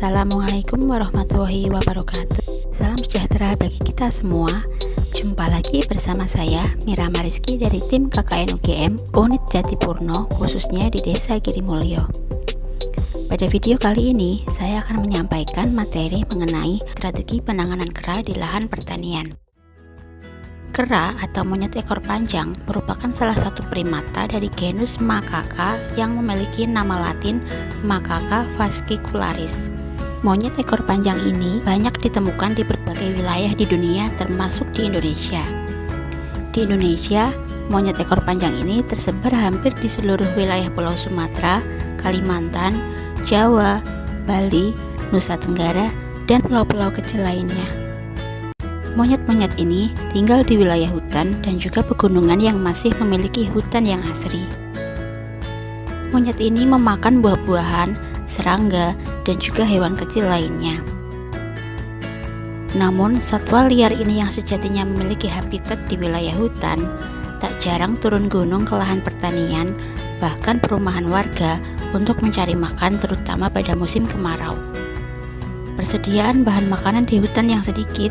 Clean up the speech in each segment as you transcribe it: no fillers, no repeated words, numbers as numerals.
Assalamualaikum warahmatullahi wabarakatuh. Salam sejahtera bagi kita semua. Jumpa lagi bersama saya Mira Mariski dari tim KKN UGM Unit Jatipurno, khususnya di Desa Girimulyo. Pada video kali ini saya akan menyampaikan materi mengenai strategi penanganan kera di lahan pertanian. Kera atau monyet ekor panjang merupakan salah satu primata dari genus Macaca yang memiliki nama latin Macaca fascicularis. Monyet ekor panjang ini banyak ditemukan di berbagai wilayah di dunia termasuk di Indonesia. Di Indonesia, monyet ekor panjang ini tersebar hampir di seluruh wilayah Pulau Sumatera, Kalimantan, Jawa, Bali, Nusa Tenggara, dan pulau-pulau kecil lainnya. Monyet-monyet ini tinggal di wilayah hutan dan juga pegunungan yang masih memiliki hutan yang asri. Monyet ini memakan buah-buahan, serangga, dan juga hewan kecil lainnya. Namun, satwa liar ini yang sejatinya memiliki habitat di wilayah hutan, tak jarang turun gunung ke lahan pertanian, bahkan perumahan warga untuk mencari makan terutama pada musim kemarau. Persediaan bahan makanan di hutan yang sedikit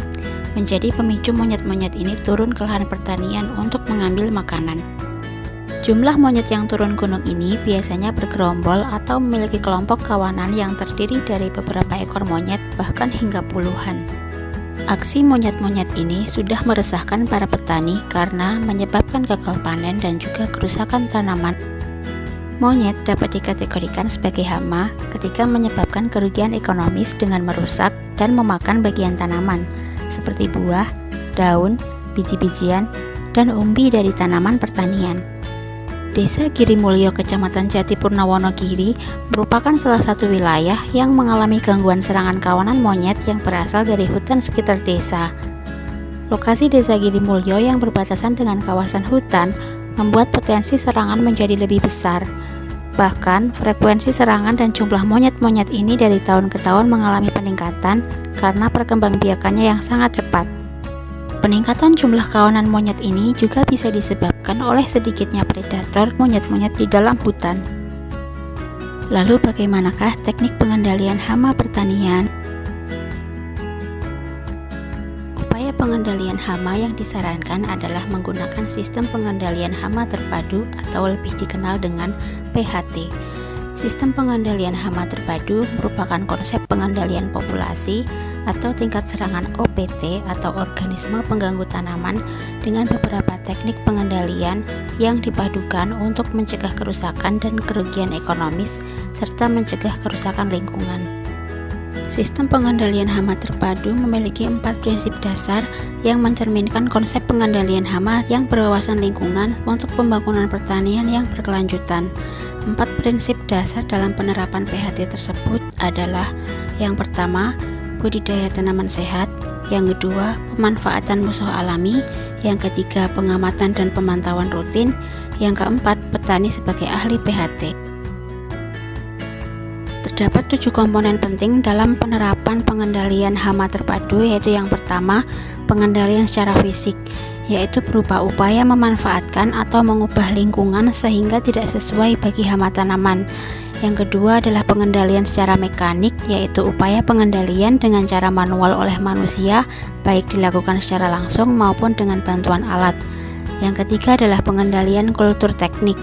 menjadi pemicu monyet-monyet ini turun ke lahan pertanian untuk mengambil makanan. Jumlah monyet yang turun gunung ini biasanya bergerombol atau memiliki kelompok kawanan yang terdiri dari beberapa ekor monyet bahkan hingga puluhan. Aksi monyet-monyet ini sudah meresahkan para petani karena menyebabkan gagal panen dan juga kerusakan tanaman. Monyet dapat dikategorikan sebagai hama ketika menyebabkan kerugian ekonomis dengan merusak dan memakan bagian tanaman seperti buah, daun, biji-bijian, dan umbi dari tanaman pertanian. Desa Girimulyo, Kecamatan Jatipurno, Wonogiri merupakan salah satu wilayah yang mengalami gangguan serangan kawanan monyet yang berasal dari hutan sekitar desa. Lokasi Desa Girimulyo yang berbatasan dengan kawasan hutan membuat potensi serangan menjadi lebih besar. Bahkan, frekuensi serangan dan jumlah monyet-monyet ini dari tahun ke tahun mengalami peningkatan karena perkembangbiakannya yang sangat cepat. Peningkatan jumlah kawanan monyet ini juga bisa disebabkan oleh sedikitnya predator monyet-monyet di dalam hutan. Lalu bagaimanakah teknik pengendalian hama pertanian? Upaya pengendalian hama yang disarankan adalah menggunakan sistem pengendalian hama terpadu atau lebih dikenal dengan PHT. Sistem pengendalian hama terpadu merupakan konsep pengendalian populasi atau tingkat serangan OPT atau organisme pengganggu tanaman dengan beberapa teknik pengendalian yang dipadukan untuk mencegah kerusakan dan kerugian ekonomis serta mencegah kerusakan lingkungan. Sistem pengendalian hama terpadu memiliki 4 prinsip dasar yang mencerminkan konsep pengendalian hama yang berwawasan lingkungan untuk pembangunan pertanian yang berkelanjutan. 4 prinsip dasar dalam penerapan PHT tersebut adalah: yang pertama, budidaya tanaman sehat; yang kedua, pemanfaatan musuh alami; yang ketiga, pengamatan dan pemantauan rutin; yang keempat, petani sebagai ahli PHT. Terdapat 7 komponen penting dalam penerapan pengendalian hama terpadu, yaitu yang pertama, pengendalian secara fisik, yaitu berupa upaya memanfaatkan atau mengubah lingkungan sehingga tidak sesuai bagi hama tanaman. Yang kedua adalah pengendalian secara mekanik, yaitu upaya pengendalian dengan cara manual oleh manusia, baik dilakukan secara langsung maupun dengan bantuan alat. Yang ketiga adalah pengendalian kultur teknik,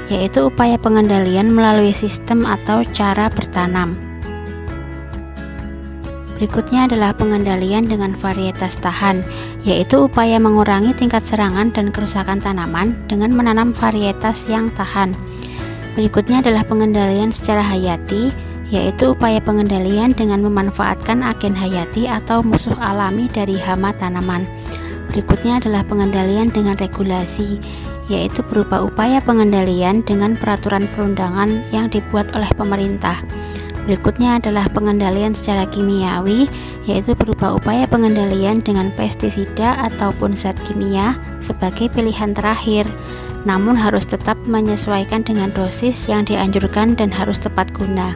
yaitu upaya pengendalian melalui sistem atau cara bertanam. Berikutnya adalah pengendalian dengan varietas tahan, yaitu upaya mengurangi tingkat serangan dan kerusakan tanaman dengan menanam varietas yang tahan. Berikutnya adalah pengendalian secara hayati, yaitu upaya pengendalian dengan memanfaatkan agen hayati atau musuh alami dari hama tanaman. Berikutnya adalah pengendalian dengan regulasi, yaitu berupa upaya pengendalian dengan peraturan perundangan yang dibuat oleh pemerintah. Berikutnya adalah pengendalian secara kimiawi, yaitu berupa upaya pengendalian dengan pestisida ataupun zat kimia sebagai pilihan terakhir, namun harus tetap menyesuaikan dengan dosis yang dianjurkan dan harus tepat guna.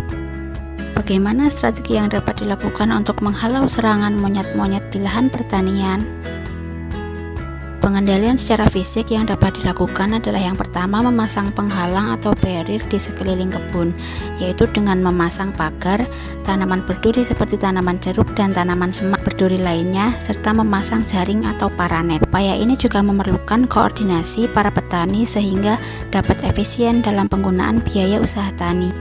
Bagaimana strategi yang dapat dilakukan untuk menghalau serangan monyet-monyet di lahan pertanian? Pengendalian secara fisik yang dapat dilakukan adalah yang pertama memasang penghalang atau barrier di sekeliling kebun, yaitu dengan memasang pagar, tanaman berduri seperti tanaman jeruk dan tanaman semak berduri lainnya, serta memasang jaring atau paranet. Upaya ini juga memerlukan koordinasi para petani sehingga dapat efisien dalam penggunaan biaya usaha tani.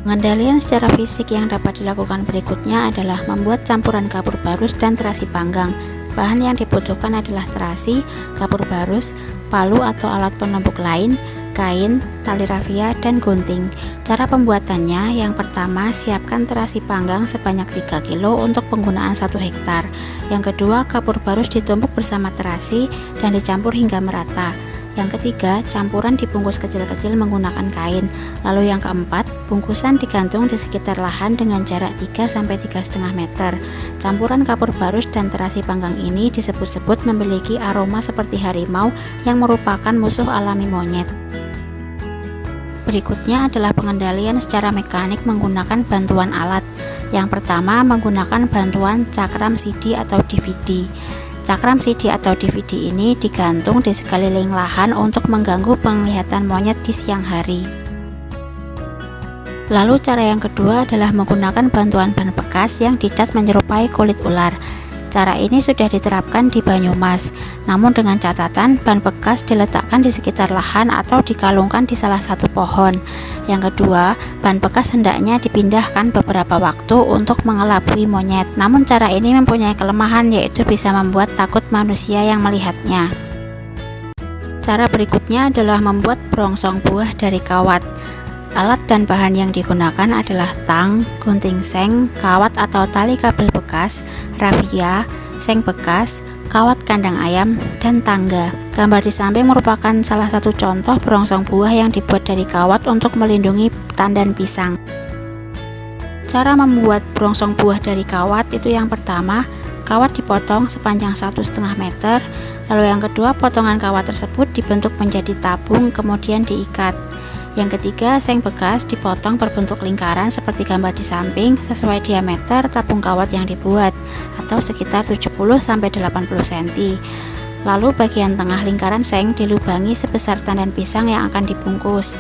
Pengendalian secara fisik yang dapat dilakukan berikutnya adalah membuat campuran kapur barus dan terasi panggang. Bahan yang dibutuhkan adalah terasi, kapur barus, palu atau alat penumbuk lain, kain, tali rafia, dan gunting. Cara pembuatannya, yang pertama siapkan terasi panggang sebanyak 3 kg untuk penggunaan 1 hektar. Yang kedua, kapur barus ditumbuk bersama terasi dan dicampur hingga merata. Yang ketiga, campuran dibungkus kecil-kecil menggunakan kain. Lalu yang keempat, bungkusan digantung di sekitar lahan dengan jarak 3-3,5 meter. Campuran kapur barus dan terasi panggang ini disebut-sebut memiliki aroma seperti harimau yang merupakan musuh alami monyet. Berikutnya adalah pengendalian secara mekanik menggunakan bantuan alat. Yang pertama, menggunakan bantuan cakram CD atau DVD. Cakram CD atau DVD ini digantung di sekeliling lahan untuk mengganggu penglihatan monyet di siang hari. Lalu cara yang kedua adalah menggunakan bantuan ban bekas yang dicat menyerupai kulit ular. Cara ini sudah diterapkan di Banyumas, namun dengan catatan ban bekas diletakkan di sekitar lahan atau dikalungkan di salah satu pohon. Yang kedua, ban bekas hendaknya dipindahkan beberapa waktu untuk mengelabui monyet. Namun cara ini mempunyai kelemahan, yaitu bisa membuat takut manusia yang melihatnya. Cara berikutnya adalah membuat perongsong buah dari kawat. Alat dan bahan yang digunakan adalah tang, gunting seng, kawat atau tali kabel bekas, rafia, seng bekas, kawat kandang ayam, dan tangga. Gambar di samping merupakan salah satu contoh perongsong buah yang dibuat dari kawat untuk melindungi tandan pisang. Cara membuat perongsong buah dari kawat itu yang pertama, kawat dipotong sepanjang 1,5 meter, lalu yang kedua potongan kawat tersebut dibentuk menjadi tabung kemudian diikat. Yang ketiga, seng bekas dipotong berbentuk lingkaran seperti gambar di samping sesuai diameter tabung kawat yang dibuat atau sekitar 70-80 cm. Lalu bagian tengah lingkaran seng dilubangi sebesar tandan pisang yang akan dibungkus.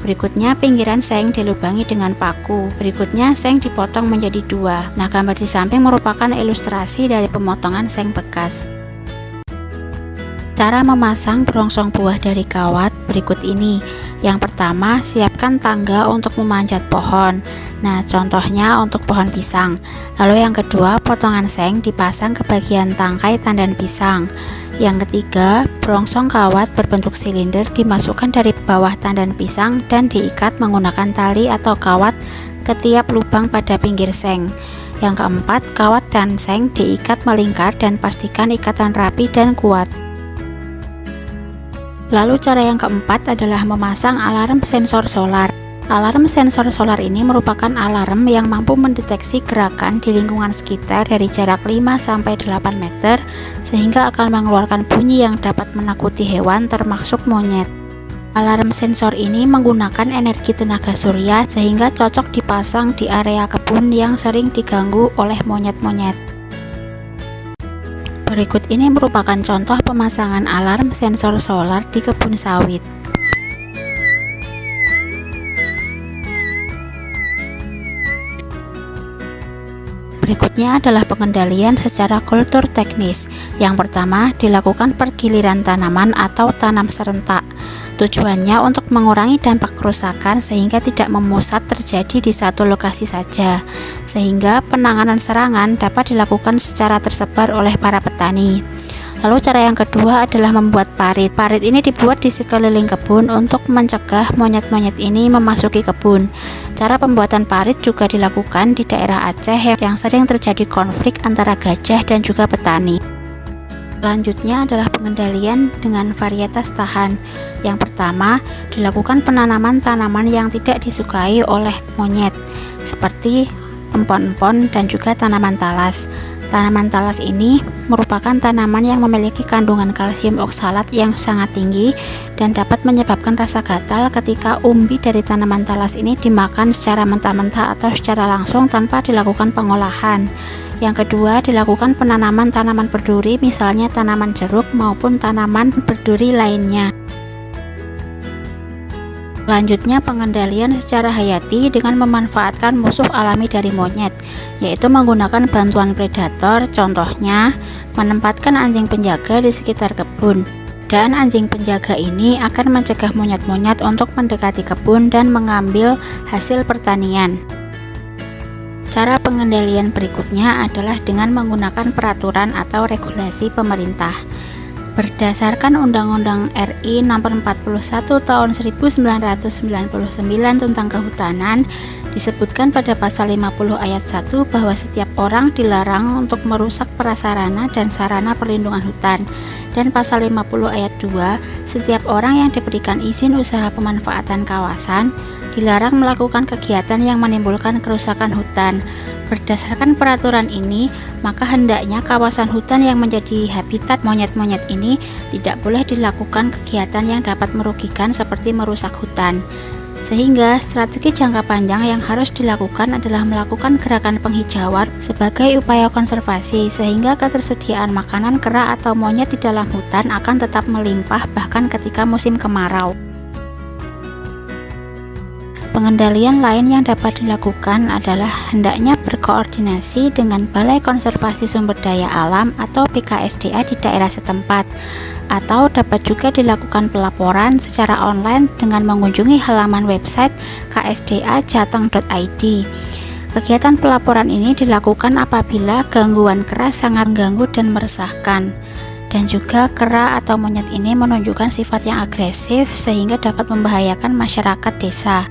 Berikutnya pinggiran seng dilubangi dengan paku. Berikutnya seng dipotong menjadi 2. Nah, gambar di samping merupakan ilustrasi dari pemotongan seng bekas. Cara memasang perongsong buah dari kawat berikut ini. Yang pertama, siapkan tangga untuk memanjat pohon. Nah, contohnya untuk pohon pisang. Lalu yang kedua, potongan seng dipasang ke bagian tangkai tandan pisang. Yang ketiga, perongsong kawat berbentuk silinder dimasukkan dari bawah tandan pisang dan diikat menggunakan tali atau kawat ke tiap lubang pada pinggir seng. Yang keempat, kawat dan seng diikat melingkar dan pastikan ikatan rapi dan kuat. Lalu cara yang keempat adalah memasang alarm sensor solar. Alarm sensor solar ini merupakan alarm yang mampu mendeteksi gerakan di lingkungan sekitar dari jarak 5-8 meter sehingga akan mengeluarkan bunyi yang dapat menakuti hewan termasuk monyet. Alarm sensor ini menggunakan energi tenaga surya sehingga cocok dipasang di area kebun yang sering diganggu oleh monyet-monyet. Berikut ini merupakan contoh pemasangan alarm sensor solar di kebun sawit. Berikutnya adalah pengendalian secara kultur teknis. Yang pertama, dilakukan pergiliran tanaman atau tanam serentak. Tujuannya untuk mengurangi dampak kerusakan sehingga tidak memusat terjadi di satu lokasi saja, sehingga penanganan serangan dapat dilakukan secara tersebar oleh para petani. Lalu cara yang kedua adalah membuat parit. Parit ini dibuat di sekeliling kebun untuk mencegah monyet-monyet ini memasuki kebun. Cara pembuatan parit juga dilakukan di daerah Aceh yang sering terjadi konflik antara gajah dan juga petani. Selanjutnya adalah pengendalian dengan varietas tahan. Yang pertama, dilakukan penanaman tanaman yang tidak disukai oleh monyet, seperti empon-empon dan juga tanaman talas. Tanaman talas ini merupakan tanaman yang memiliki kandungan kalsium oksalat yang sangat tinggi dan dapat menyebabkan rasa gatal ketika umbi dari tanaman talas ini dimakan secara mentah-mentah atau secara langsung tanpa dilakukan pengolahan. Yang kedua, dilakukan penanaman tanaman berduri, misalnya tanaman jeruk maupun tanaman berduri lainnya. Selanjutnya, pengendalian secara hayati dengan memanfaatkan musuh alami dari monyet, yaitu menggunakan bantuan predator, contohnya menempatkan anjing penjaga di sekitar kebun. Dan anjing penjaga ini akan mencegah monyet-monyet untuk mendekati kebun dan mengambil hasil pertanian. Cara pengendalian berikutnya adalah dengan menggunakan peraturan atau regulasi pemerintah. Berdasarkan Undang-Undang RI Nomor 41 Tahun 1999 tentang Kehutanan, disebutkan pada pasal 50 ayat 1 bahwa setiap orang dilarang untuk merusak prasarana dan sarana perlindungan hutan. Dan pasal 50 ayat 2, setiap orang yang diberikan izin usaha pemanfaatan kawasan dilarang melakukan kegiatan yang menimbulkan kerusakan hutan. Berdasarkan peraturan ini, maka hendaknya kawasan hutan yang menjadi habitat monyet-monyet ini tidak boleh dilakukan kegiatan yang dapat merugikan seperti merusak hutan. Sehingga strategi jangka panjang yang harus dilakukan adalah melakukan gerakan penghijauan sebagai upaya konservasi, sehingga ketersediaan makanan kera atau monyet di dalam hutan akan tetap melimpah bahkan ketika musim kemarau. Pengendalian lain yang dapat dilakukan adalah hendaknya berkoordinasi dengan Balai Konservasi Sumber Daya Alam atau BKSDA di daerah setempat, atau dapat juga dilakukan pelaporan secara online dengan mengunjungi halaman website ksda.jateng.id. Kegiatan pelaporan ini dilakukan apabila gangguan kera sangat mengganggu dan meresahkan, dan juga kera atau monyet ini menunjukkan sifat yang agresif sehingga dapat membahayakan masyarakat desa.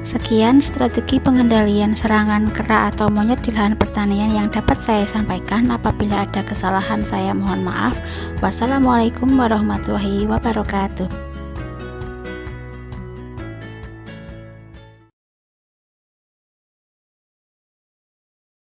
Sekian strategi pengendalian serangan kera atau monyet di lahan pertanian yang dapat saya sampaikan. Apabila ada kesalahan, saya mohon maaf. Wassalamualaikum warahmatullahi wabarakatuh.